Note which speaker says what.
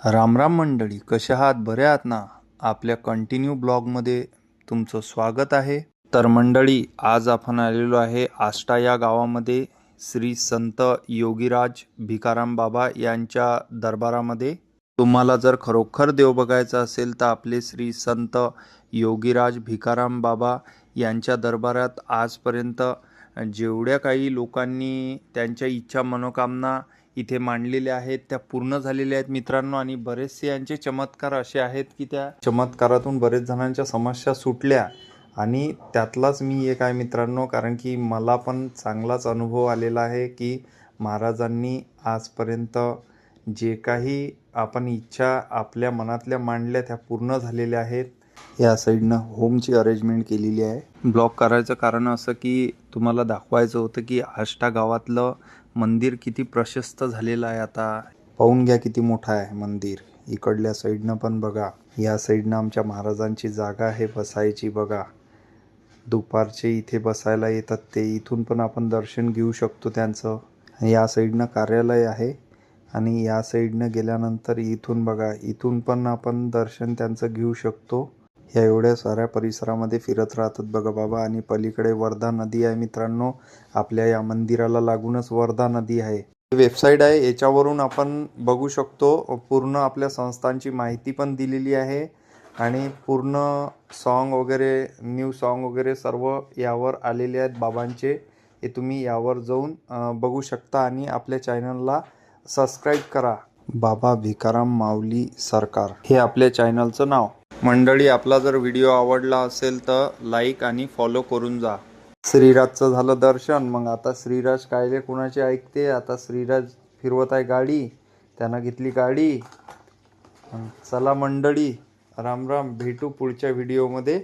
Speaker 1: राम राम मंडळी, कशा आहात? बरे आहात ना? आपल्या कंटिन्यू ब्लॉगमध्ये तुमचं स्वागत आहे. तर मंडळी, आज आपण आलेलो आहे आष्टा या गावामध्ये श्री संत योगीराज भिकाराम बाबा यांच्या दरबारामध्ये. तुम्हाला जर खरोखर देव बघायचा असेल तर आपले श्री संत योगीराज भिकाराम बाबा यांच्या दरबारात आजपर्यंत जेवढ्या काही लोकांनी त्यांच्या इच्छा मनोकामना इथे मांडलेल्या आहेत त्या पूर्ण झालेल्या आहेत मित्रांनो. आणि बरेचसे यांचे चमत्कार असे आहेत की त्या चमत्कारातून बरेच जणांच्या समस्या सुटल्या. आणि त्यातलाच मी एक आहे मित्रांनो, कारण की मला पण चांगलाच अनुभव आलेला आहे की महाराजांनी आजपर्यंत जे काही आपण इच्छा आपल्या मनातल्या मांडल्या त्या पूर्ण झालेल्या आहेत. या साईडनं होमची अरेंजमेंट केलेली आहे. ब्लॉग करायचं कारण असं की तुम्हाला दाखवायचं होतं की आष्टा गावातलं मंदिर किती प्रशस्त झालेलं आहे. आता पाहून घ्या किती मोठं आहे मंदिर. इकडल्या साईडनं पण बघा, या साईडनं आमच्या महाराजांची जागा आहे बसायची बघा. दुपारचे इथे बसायला येतात ते, इथून पण आपण दर्शन घेऊ शकतो त्यांचं. या साईडनं कार्यालय आहे आणि या साईडनं गेल्यानंतर इथून बघा, इथून पण आपण दर्शन त्यांचं घेऊ शकतो. या एवढ्या साऱ्या परिसरामध्ये फिरत राहतात बघा बाबा. आणि पलीकडे वर्धा नदी आहे मित्रांनो. आपल्या या मंदिराला लागूनच वर्धा नदी आहे. वेबसाईट आहे, याच्यावरून आपण बघू शकतो. पूर्ण आपल्या संस्थांची माहिती पण दिलेली आहे आणि पूर्ण सॉन्ग वगैरे, न्यू सॉन्ग वगैरे सर्व यावर आलेले आहेत बाबांचे. हे तुम्ही यावर जाऊन बघू शकता आणि आपल्या चॅनलला सबस्क्राईब करा. बाबा भिकाराम माऊली सरकार हे आपल्या चॅनलचं नाव. मंडळी, आपला जर व्हिडिओ आवडला असेल तर लाईक आणि फॉलो करून जा. श्रीराजचं झालं दर्शन. मग आता श्रीराज कायले कुणाचे ऐकते. आता श्रीराज फिरवत आहे गाडी, त्यानं घेतली गाडी. चला मंडळी, राम राम. भेटू पुढच्या व्हिडिओमध्ये.